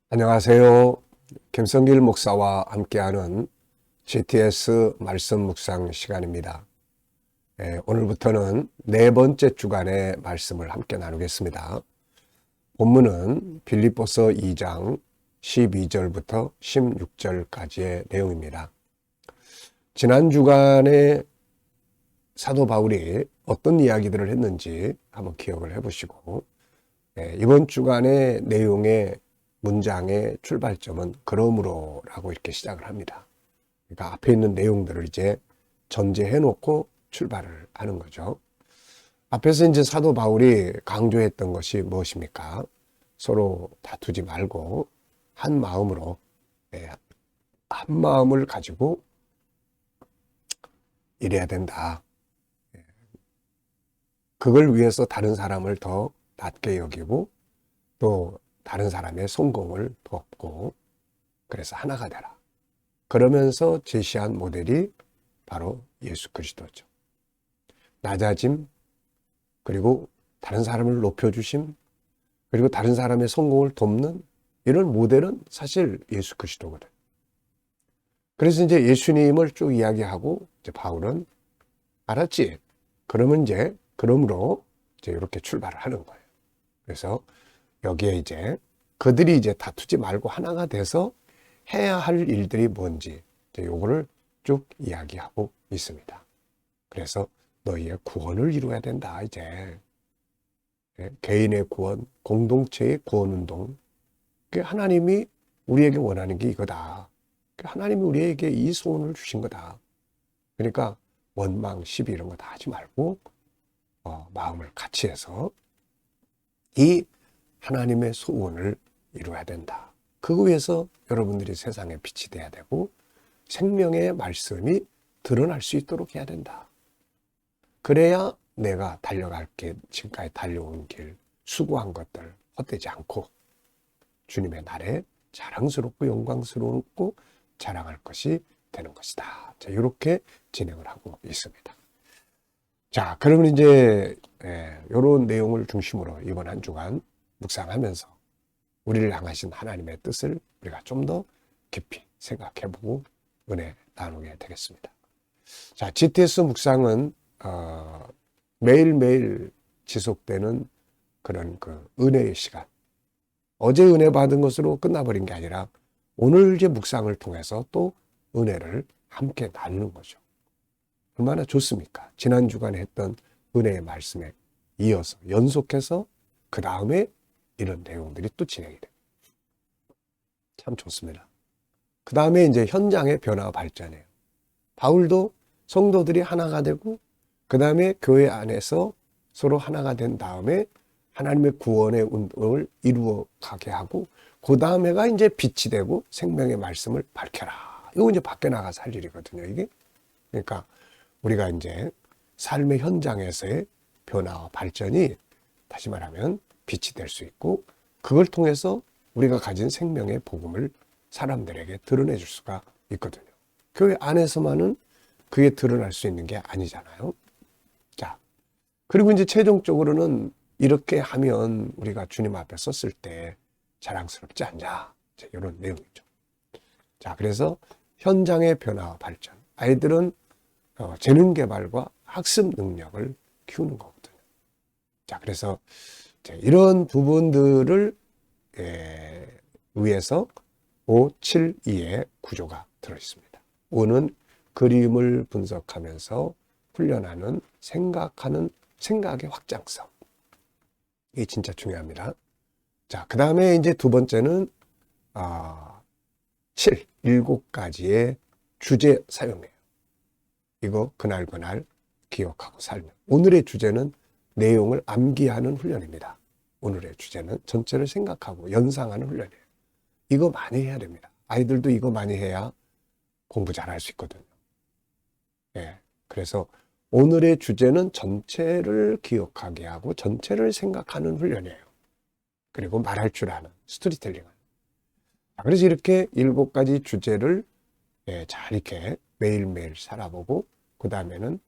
안녕하세요. 김성길 목사와 함께하는 GTS 말씀 묵상 시간입니다. 오늘부터는 네 번째 주간의 말씀을 함께 나누겠습니다. 본문은 빌립보서 2장 12절부터 16절까지의 내용입니다. 지난 주간에 사도 바울이 어떤 이야기들을 했는지 한번 기억을 해보시고, 이번 주간의 내용의 문장의 출발점은 그러므로라고 이렇게 시작을 합니다. 그러니까 앞에 있는 내용들을 이제 전제해 놓고 출발을 하는 거죠. 앞에서 이제 사도 바울이 강조했던 것이 무엇입니까? 서로 다투지 말고 한 마음으로, 한 마음을 가지고 일해야 된다. 그걸 위해서 다른 사람을 더 낮게 여기고 또 다른 사람의 성공을 돕고, 그래서 하나가 되라. 그러면서 제시한 모델이 바로 예수 그리스도죠. 낮아짐, 그리고 다른 사람을 높여주심, 그리고 다른 사람의 성공을 돕는 이런 모델은 사실 예수 그리스도거든. 그래서 이제 예수님을 쭉 이야기하고, 이제 바울은 알았지? 그러면 이제, 그러므로 이제 이렇게 출발을 하는 거예요. 그래서 여기에 이제 그들이 이제 다투지 말고 하나가 돼서 해야 할 일들이 뭔지 요거를 쭉 이야기하고 있습니다. 그래서 너희의 구원을 이루어야 된다. 이제 개인의 구원, 공동체의 구원 운동. 하나님이 우리에게 원하는 게 이거다. 하나님이 우리에게 이 소원을 주신 거다. 그러니까 원망, 시비 이런 거 다 하지 말고 마음을 같이 해서 이 하나님의 소원을 이루어야 된다. 그거 위해서 여러분들이 세상에 빛이 돼야 되고 생명의 말씀이 드러날 수 있도록 해야 된다. 그래야 내가 달려갈 길, 지금까지 달려온 길, 수고한 것들 헛되지 않고 주님의 날에 자랑스럽고 영광스럽고 자랑할 것이 되는 것이다. 자, 이렇게 진행을 하고 있습니다. 자, 그러면 이제 이런 내용을 중심으로 이번 한 주간 묵상하면서 우리를 향하신 하나님의 뜻을 우리가 좀 더 깊이 생각해보고 은혜 나누게 되겠습니다. 자, GTS 묵상은 매일매일 지속되는 그런 그 은혜의 시간. 어제 은혜 받은 것으로 끝나버린 게 아니라 오늘 이제 묵상을 통해서 또 은혜를 함께 나누는 거죠. 얼마나 좋습니까? 지난 주간에 했던 은혜의 말씀에 이어서 연속해서 그 다음에 이런 내용들이 또 진행이 돼요. 참 좋습니다. 그 다음에 이제 현장의 변화와 발전이에요. 바울도 성도들이 하나가 되고 그 다음에 교회 안에서 서로 하나가 된 다음에 하나님의 구원의 운동을 이루어 가게 하고 그 다음에가 이제 빛이 되고 생명의 말씀을 밝혀라. 이거 이제 밖에 나가서 할 일이거든요, 이게. 그러니까 우리가 이제 삶의 현장에서의 변화와 발전이 다시 말하면 빛이 될 수 있고 그걸 통해서 우리가 가진 생명의 복음을 사람들에게 드러내 줄 수가 있거든요. 교회 안에서만은 그게 드러날 수 있는 게 아니잖아요. 자, 그리고 이제 최종적으로는 이렇게 하면 우리가 주님 앞에 섰을 때 자랑스럽지 않냐. 자, 이런 내용이죠. 자, 그래서 현장의 변화와 발전. 아이들은 재능 개발과 학습 능력을 키우는 거거든요. 자, 그래서 이런 부분들을 위해서 5, 7, 2의 구조가 들어있습니다. 5는 그림을 분석하면서 훈련하는 생각하는 생각의 확장성. 이게 진짜 중요합니다. 자, 그 다음에 이제 두 번째는 7, 7가지의 주제 사용이에요. 이거 그날 기억하고 살면. 오늘의 주제는 내용을 암기하는 훈련입니다. 오늘의 주제는 전체를 생각하고 연상하는 훈련이에요. 이거 많이 해야 됩니다. 아이들도 이거 많이 해야 공부 잘할 수 있거든요. 그래서 오늘의 주제는 전체를 기억하게 하고 전체를 생각하는 훈련이에요. 그리고 말할 줄 아는 스토리텔링을. 그래서 이렇게 7가지 주제를 잘 이렇게 매일매일 살아보고 그 다음에는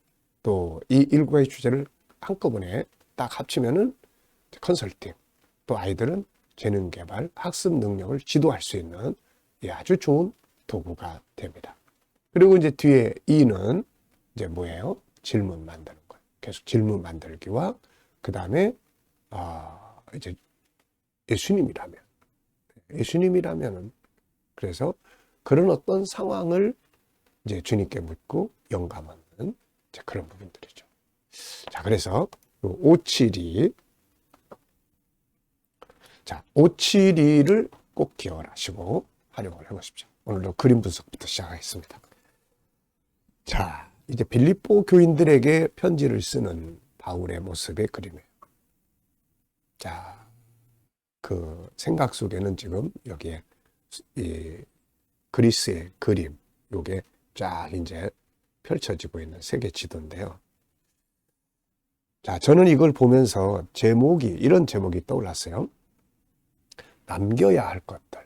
또 이 7가지 주제를 한꺼번에 딱 합치면은 컨설팅. 또 아이들은 재능 개발, 학습 능력을 지도할 수 있는 아주 좋은 도구가 됩니다. 그리고 이제 뒤에 E는 이제 뭐예요? 질문 만드는 거예요. 계속 질문 만들기와 그 다음에 이제 예수님이라면은 그래서 그런 어떤 상황을 이제 주님께 묻고 영감하는 이제 그런 부분들이죠. 자, 그래서 572 572를 꼭 기억하시고 활용을 해보십시오. 오늘도 그림 분석부터 시작하겠습니다. 자, 이제 빌립보 교인들에게 편지를 쓰는 바울의 모습의 그림이에요. 자, 그 생각 속에는 지금 여기에 이 그리스의 그림, 요게 쫙 이제 펼쳐지고 있는 세계 지도인데요. 자, 저는 이걸 보면서 이런 제목이 떠올랐어요. 남겨야 할 것들.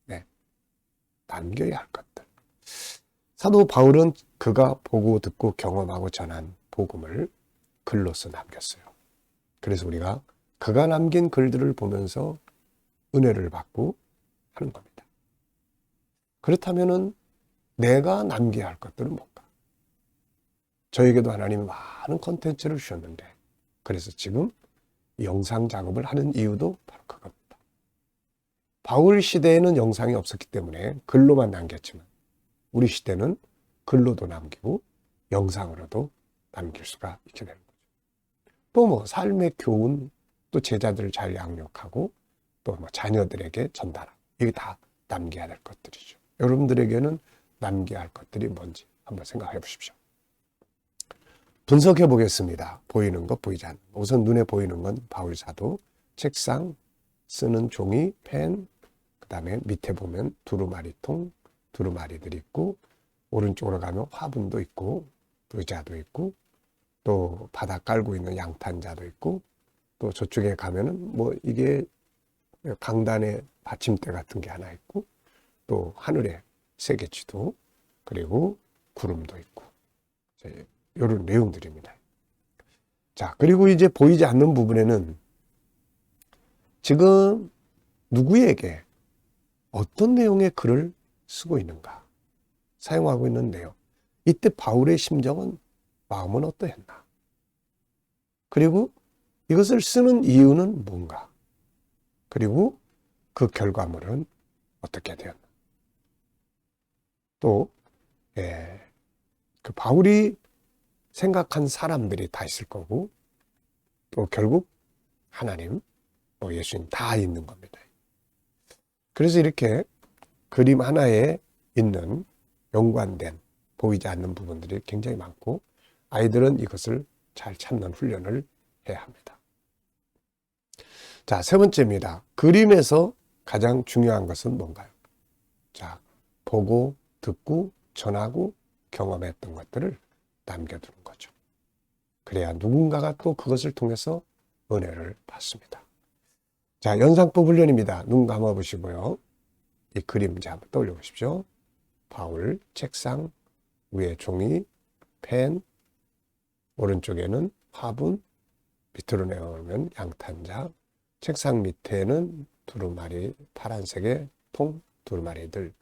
네. 남겨야 할 것들. 사도 바울은 그가 보고 듣고 경험하고 전한 복음을 글로써 남겼어요. 그래서 우리가 그가 남긴 글들을 보면서 은혜를 받고 하는 겁니다. 그렇다면은 내가 남겨야 할 것들은 뭔가? 저에게도 하나님이 많은 콘텐츠를 주셨는데, 그래서 지금 영상 작업을 하는 이유도 바로 그겁니다. 바울 시대에는 영상이 없었기 때문에 글로만 남겼지만 우리 시대는 글로도 남기고 영상으로도 남길 수가 있게 되는 거죠. 또 뭐 삶의 교훈, 또 제자들을 잘 양육하고 또 뭐 자녀들에게 전달하고, 이게 다 남겨야 될 것들이죠. 여러분들에게는 남겨야 할 것들이 뭔지 한번 생각해 보십시오. 분석해 보겠습니다. 보이는 것, 보이지 않는 것. 우선 눈에 보이는 건 바울 사도, 책상, 쓰는 종이, 펜, 그 다음에 밑에 보면 두루마리통, 두루마리들이 있고, 오른쪽으로 가면 화분도 있고, 의자도 있고, 또 바닥 깔고 있는 양탄자도 있고, 또 저쪽에 가면은 뭐 이게 강단에 받침대 같은 게 하나 있고, 또 하늘에 세계지도, 그리고 구름도 있고, 이런 내용들입니다. 자, 그리고 이제 보이지 않는 부분에는 지금 누구에게 어떤 내용의 글을 쓰고 있는가, 사용하고 있는 내용, 이때 바울의 심정은, 마음은 어떠했나, 그리고 이것을 쓰는 이유는 뭔가, 그리고 그 결과물은 어떻게 되었나. 또 그 바울이 생각한 사람들이 다 있을 거고, 또 결국 하나님, 예수님 다 있는 겁니다. 그래서 이렇게 그림 하나에 있는 연관된 보이지 않는 부분들이 굉장히 많고, 아이들은 이것을 잘 찾는 훈련을 해야 합니다. 자, 세 번째입니다. 그림에서 가장 중요한 것은 뭔가요? 자, 보고, 듣고, 전하고, 경험했던 것들을 남겨두는 거죠. 그래야 누군가가 또 그것을 통해서 은혜를 받습니다. 자, 연상법 훈련입니다. 눈 감아보시고요. 이 그림자 한번 떠올려 보십시오. 바울, 책상, 위에 종이, 펜, 오른쪽에는 화분, 밑으로 내려오면 양탄자, 책상 밑에는 두루마리, 파란색의 통, 두루마리들.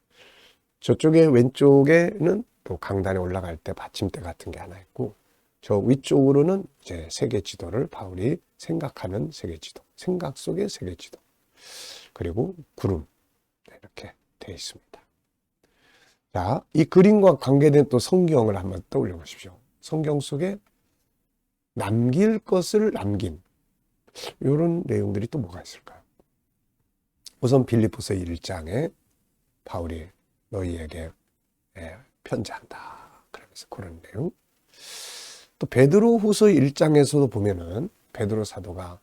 저쪽에 왼쪽에는 또 강단에 올라갈 때 받침대 같은 게 하나 있고, 저 위쪽으로는 이제 세계 지도를 바울이 생각하는 세계 지도, 생각 속의 세계 지도, 그리고 구름, 이렇게 되어 있습니다. 자, 이 그림과 관계된 또 성경을 한번 떠올려 보십시오. 성경 속에 남길 것을 남긴 이런 내용들이 또 뭐가 있을까요? 우선 빌립보서 1장에 바울이 너희에게 편지한다, 그러면서 그런 내용. 또 베드로후서 1장에서도 보면은 베드로 사도가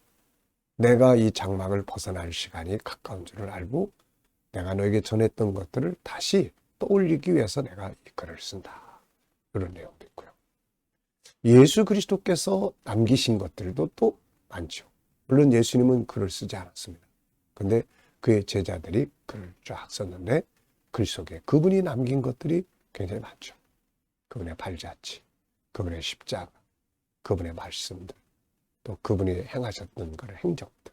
내가 이 장막을 벗어날 시간이 가까운 줄을 알고 내가 너에게 전했던 것들을 다시 떠올리기 위해서 내가 이 글을 쓴다, 이런 내용도 있고요. 예수 그리스도께서 남기신 것들도 또 많죠. 물론 예수님은 글을 쓰지 않았습니다. 근데 그의 제자들이 글을 쫙 썼는데 글 속에 그분이 남긴 것들이 굉장히 많죠. 그분의 발자취, 그분의 십자가, 그분의 말씀들, 또 그분이 행하셨던 그런 행적들.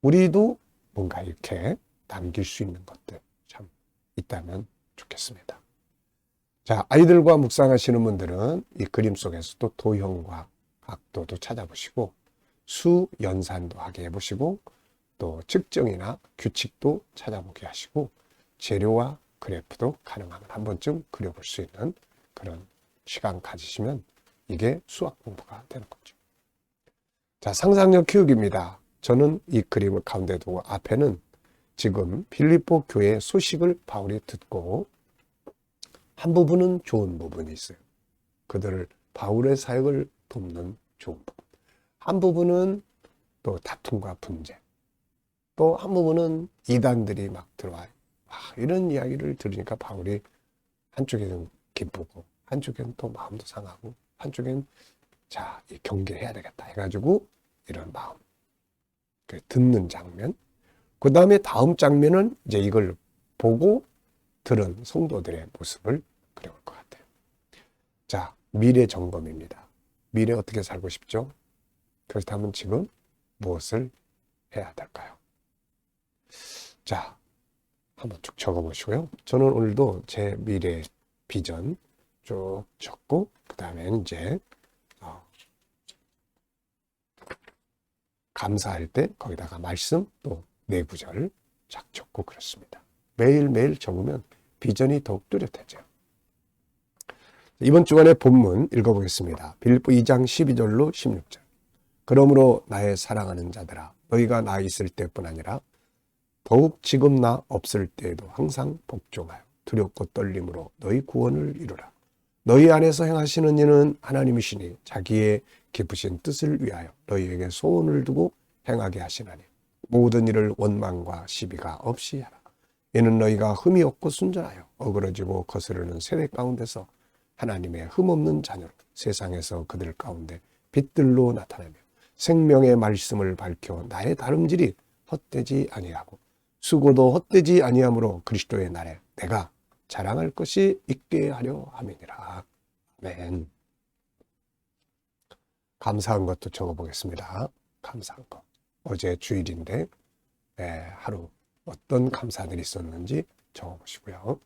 우리도 뭔가 이렇게 남길 수 있는 것들 참 있다면 좋겠습니다. 자, 아이들과 묵상하시는 분들은 이 그림 속에서도 도형과 각도도 찾아보시고 수, 연산도 하게 해보시고 또 측정이나 규칙도 찾아보게 하시고 재료와 그래프도 가능하면 한 번쯤 그려볼 수 있는 그런 시간 가지시면 이게 수학 공부가 되는 거죠. 자, 상상력 키우기입니다. 저는 이 그림을 가운데 두고 앞에는 지금 빌립보 교회 소식을 바울이 듣고 한 부분은 좋은 부분이 있어요. 그들을 바울의 사역을 돕는 좋은 부분. 한 부분은 또 다툼과 분쟁. 또 한 부분은 이단들이 막 들어와요. 이런 이야기를 들으니까 바울이 한쪽에는 기쁘고 한쪽에는 또 마음도 상하고 한쪽엔 자, 경계해야 되겠다 해가지고 이런 마음. 듣는 장면. 그 다음에 다음 장면은 이제 이걸 보고 들은 성도들의 모습을 그려볼 것 같아요. 자, 미래 점검입니다. 미래 어떻게 살고 싶죠? 그렇다면 지금 무엇을 해야 될까요? 자, 한번 쭉 적어보시고요. 저는 오늘도 제 미래 비전 쭉 적고 그 다음에는 이제 감사할 때 거기다가 말씀 또 네 구절 쫙 적고 그렇습니다. 매일매일 적으면 비전이 더욱 뚜렷해져요. 이번 주간의 본문 읽어보겠습니다. 빌립보 2장 12절로 16절. 그러므로 나의 사랑하는 자들아 너희가 나 있을 때뿐 아니라 더욱 지금 나 없을 때에도 항상 복종하여 두렵고 떨림으로 너희 구원을 이루라. 너희 안에서 행하시는 이는 하나님이시니 자기의 기쁘신 뜻을 위하여 너희에게 소원을 두고 행하게 하시나니 모든 일을 원망과 시비가 없이 하라. 이는 너희가 흠이 없고 순전하여 어그러지고 거스르는 세대 가운데서 하나님의 흠없는 자녀로 세상에서 그들 가운데 빛들로 나타나며 생명의 말씀을 밝혀 나의 다름질이 헛되지 아니하고 수고도 헛되지 아니하므로 그리스도의 날에 내가 자랑할 것이 있게 하려 함이니라. 아멘. 감사한 것도 적어보겠습니다. 감사한 것. 어제 주일인데 하루 어떤 감사들이 있었는지 적어보시고요.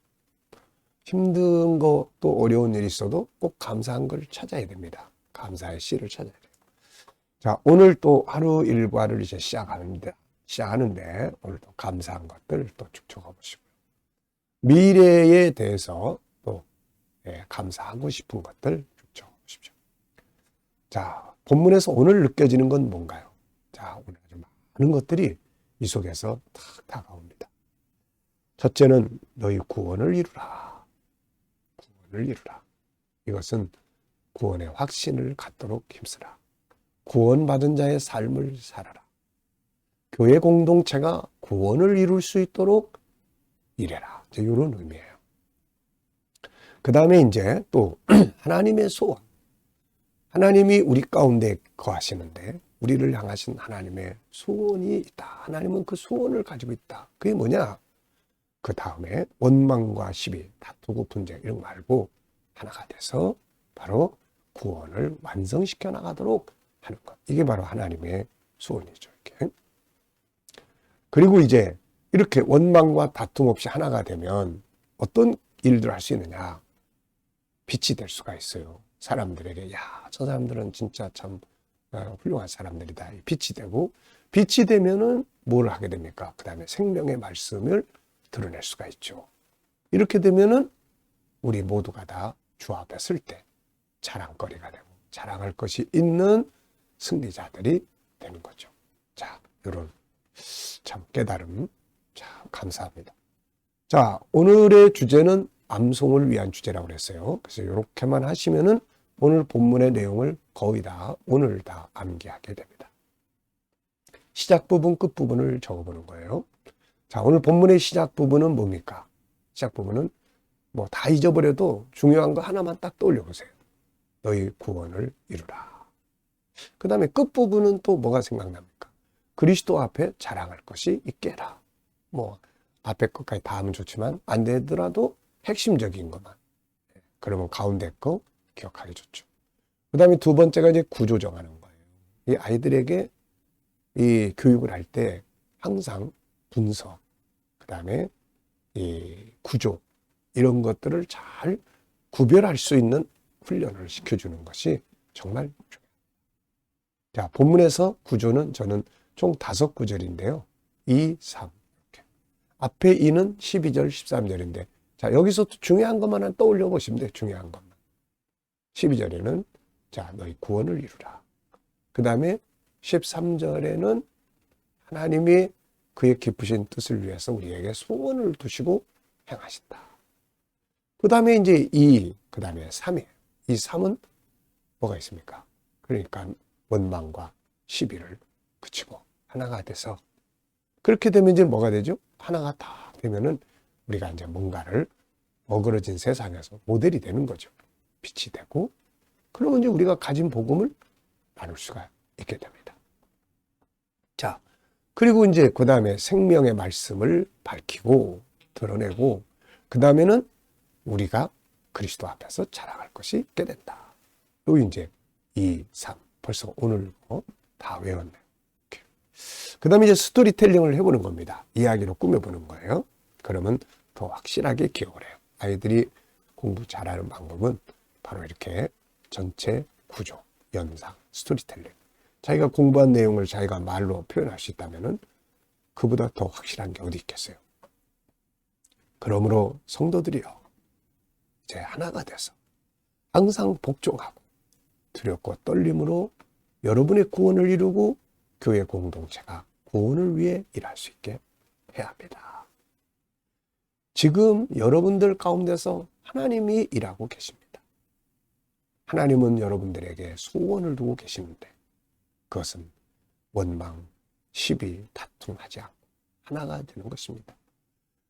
힘든 거 또 어려운 일이 있어도 꼭 감사한 걸 찾아야 됩니다. 감사의 씨를 찾아야 돼요. 자, 오늘 또 하루 일과를 이제 시작하는데 오늘도 감사한 것들 또 쭉 적어보시고요. 미래에 대해서 또 감사하고 싶은 것들 쭉 적어보십시오. 자, 본문에서 오늘 느껴지는 건 뭔가요? 자, 오늘 아주 많은 것들이 이 속에서 탁 다가옵니다. 첫째는 너희 구원을 이루라. 구원을 이루라. 이것은 구원의 확신을 갖도록 힘쓰라. 구원받은 자의 삶을 살아라. 교회 공동체가 구원을 이룰 수 있도록 일해라. 이런 의미예요. 그 다음에 이제 또 하나님의 소원. 하나님이 우리 가운데 거하시는데 우리를 향하신 하나님의 소원이 있다. 하나님은 그 소원을 가지고 있다. 그게 뭐냐? 그 다음에 원망과 시비, 다투고 분쟁 이런 거 말고 하나가 돼서 바로 구원을 완성시켜 나가도록 하는 것. 이게 바로 하나님의 소원이죠. 이렇게. 그리고 이제 이렇게 원망과 다툼 없이 하나가 되면 어떤 일들을 할 수 있느냐? 빛이 될 수가 있어요. 사람들에게 야, 저 사람들은 진짜 참 훌륭한 사람들이다. 빛이 되고 빛이 되면은 뭘 하게 됩니까? 그 다음에 생명의 말씀을 드러낼 수가 있죠. 이렇게 되면은 우리 모두가 다 주 앞에 설 때 자랑거리가 되고 자랑할 것이 있는 승리자들이 되는 거죠. 자, 이런 참 깨달음 참 감사합니다. 자, 오늘의 주제는 암송을 위한 주제라고 그랬어요. 그래서 이렇게만 하시면은 오늘 본문의 내용을 거의 다 오늘 다 암기하게 됩니다. 시작 부분, 끝 부분을 적어보는 거예요. 자, 오늘 본문의 시작 부분은 뭡니까? 시작 부분은 뭐 다 잊어버려도 중요한 거 하나만 딱 떠올려 보세요. 너희 구원을 이루라. 그 다음에 끝 부분은 또 뭐가 생각납니까? 그리스도 앞에 자랑할 것이 있게 해라. 뭐 앞에 것까지 다 하면 좋지만 안 되더라도 핵심적인 것만. 그러면 가운데 거 기억하기 좋죠. 그 다음에 두 번째가 이제 구조 정하는 거예요. 이 아이들에게 이 교육을 할 때 항상 분석, 그 다음에 이 구조, 이런 것들을 잘 구별할 수 있는 훈련을 시켜주는 것이 정말 중요합니다. 자, 본문에서 구조는 저는 총 5구절인데요. 2, 3. 이렇게. 앞에 2는 12절, 13절인데, 자, 여기서 중요한 것만 떠올려 보시면 돼요. 중요한 것만. 12절에는, 자, 너희 구원을 이루라. 그 다음에 13절에는 하나님이 그의 기쁘신 뜻을 위해서 우리에게 소원을 두시고 행하신다. 그 다음에 이제 2, 그 다음에 3이에요. 이 3은 뭐가 있습니까? 그러니까 원망과 시비를 그치고 하나가 돼서, 그렇게 되면 이제 뭐가 되죠? 하나가 다 되면은 우리가 이제 뭔가를 어그러진 세상에서 모델이 되는 거죠. 빛이 되고, 그러면 이제 우리가 가진 복음을 나눌 수가 있게 됩니다. 자, 그리고 이제 그 다음에 생명의 말씀을 밝히고 드러내고, 그 다음에는 우리가 그리스도 앞에서 자랑할 것이 있게 된다. 또 이제 2, 3 벌써 오늘 다 외웠네요. 그 다음에 이제 스토리텔링을 해보는 겁니다. 이야기로 꾸며보는 거예요. 그러면 더 확실하게 기억을 해요. 아이들이 공부 잘하는 방법은 바로 이렇게 전체 구조, 연상, 스토리텔링. 자기가 공부한 내용을 자기가 말로 표현할 수 있다면 그보다 더 확실한 게 어디 있겠어요. 그러므로 성도들이요, 이제 하나가 돼서 항상 복종하고 두렵고 떨림으로 여러분의 구원을 이루고 교회 공동체가 구원을 위해 일할 수 있게 해야 합니다. 지금 여러분들 가운데서 하나님이 일하고 계십니다. 하나님은 여러분들에게 소원을 두고 계시는데 그것은 원망, 시비, 다툼하지 않고 하나가 되는 것입니다.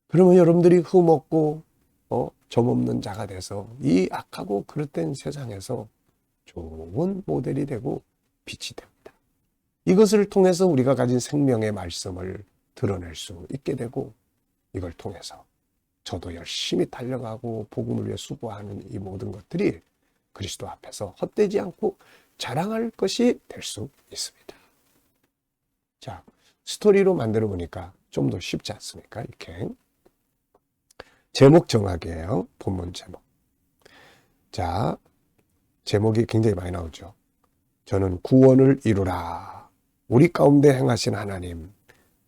그러면 여러분들이 흠없고 점없는 자가 돼서 이 악하고 그릇된 세상에서 좋은 모델이 되고 빛이 됩니다. 이것을 통해서 우리가 가진 생명의 말씀을 드러낼 수 있게 되고, 이걸 통해서 저도 열심히 달려가고 복음을 위해 수고하는 이 모든 것들이 그리스도 앞에서 헛되지 않고 자랑할 것이 될 수 있습니다. 자, 스토리로 만들어 보니까 좀 더 쉽지 않습니까? 이렇게. 제목 정하기예요. 본문 제목. 자, 제목이 굉장히 많이 나오죠. 저는 구원을 이루라. 우리 가운데 행하신 하나님,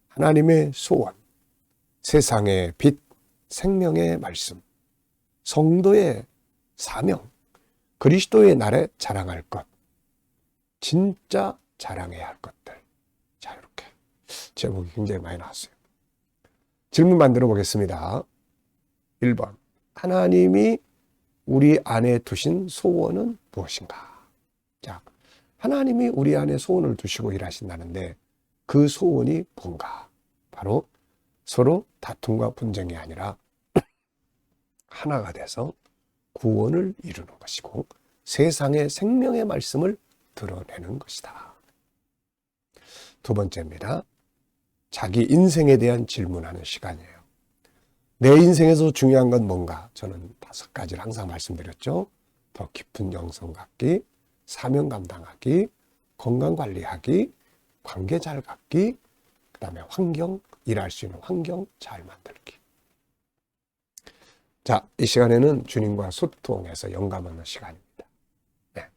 하나님의 소원, 세상의 빛, 생명의 말씀, 성도의 사명, 그리스도의 날에 자랑할 것, 진짜 자랑해야 할 것들. 자, 이렇게 제목이 굉장히 많이 나왔어요. 질문 만들어 보겠습니다. 1번. 하나님이 우리 안에 두신 소원은 무엇인가? 자, 하나님이 우리 안에 소원을 두시고 일하신다는데 그 소원이 뭔가? 바로 서로 다툼과 분쟁이 아니라 하나가 돼서 구원을 이루는 것이고 세상의 생명의 말씀을 드러내는 것이다. 두 번째입니다. 자기 인생에 대한 질문하는 시간이에요. 내 인생에서 중요한 건 뭔가? 저는 5가지를 항상 말씀드렸죠. 더 깊은 영성 갖기, 사명 감당하기, 건강 관리하기, 관계 잘 갖기, 그 다음에 환경, 일할 수 있는 환경 잘 만들기. 자, 이 시간에는 주님과 소통해서 영감 얻는 시간입니다. 네.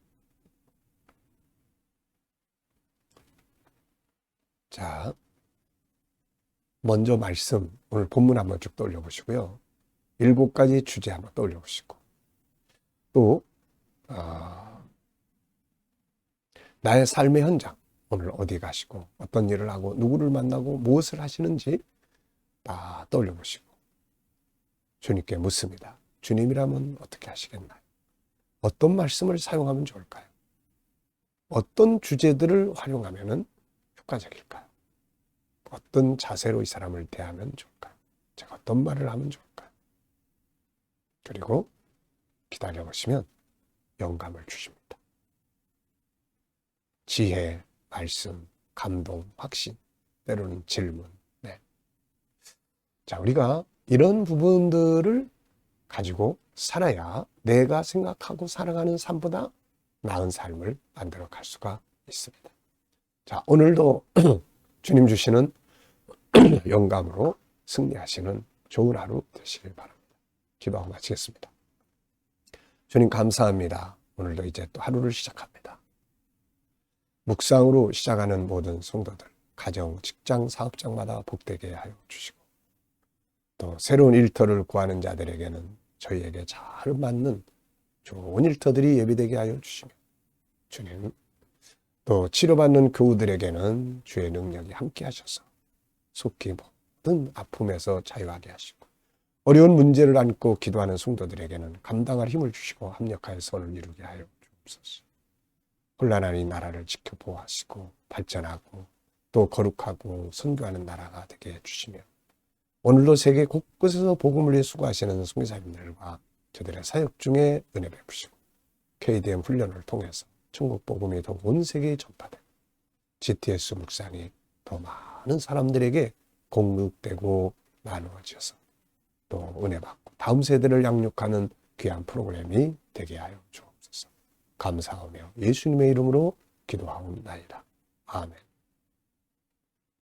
자, 먼저 말씀, 오늘 본문 한번 쭉 떠올려 보시고요. 7가지 주제 한번 떠올려 보시고, 또 나의 삶의 현장, 오늘 어디 가시고 어떤 일을 하고 누구를 만나고 무엇을 하시는지 다 떠올려 보시고 주님께 묻습니다. 주님이라면 어떻게 하시겠나요? 어떤 말씀을 사용하면 좋을까요? 어떤 주제들을 활용하면 효과적일까요? 어떤 자세로 이 사람을 대하면 좋을까요? 제가 어떤 말을 하면 좋을까요? 그리고 기다려보시면 영감을 주십니다. 지혜, 말씀, 감동, 확신, 때로는 질문. 네. 자, 우리가 이런 부분들을 가지고 살아야 내가 생각하고 살아가는 삶보다 나은 삶을 만들어 갈 수가 있습니다. 자, 오늘도 주님 주시는 영감으로 승리하시는 좋은 하루 되시길 바랍니다. 기도하고 마치겠습니다. 주님 감사합니다. 오늘도 이제 또 하루를 시작합니다. 묵상으로 시작하는 모든 성도들, 가정, 직장, 사업장마다 복되게 하여 주시고, 또 새로운 일터를 구하는 자들에게는 저희에게 잘 맞는 좋은 일터들이 예비되게 하여 주시며, 주님, 또 치료받는 교우들에게는 주의 능력이 함께 하셔서 속히 모든 아픔에서 자유하게 하시고, 어려운 문제를 안고 기도하는 성도들에게는 감당할 힘을 주시고 합력하여 선을 이루게 하여 주옵소서. 혼란한 이 나라를 지켜 보호하시고 발전하고 또 거룩하고 선교하는 나라가 되게 해주시며, 오늘도 세계 곳곳에서 복음을 위해 수고하시는 선교사님들과 저들의 사역 중에 은혜 베푸시고, KDM 훈련을 통해서 천국 복음이 더 온 세계에 전파되고 GTS 묵상이 더 많은 사람들에게 공급되고 나누어져서 또 은혜 받고 다음 세대를 양육하는 귀한 프로그램이 되게 하여 주옵소서. 감사하며 예수님의 이름으로 기도하옵나이다. 아멘.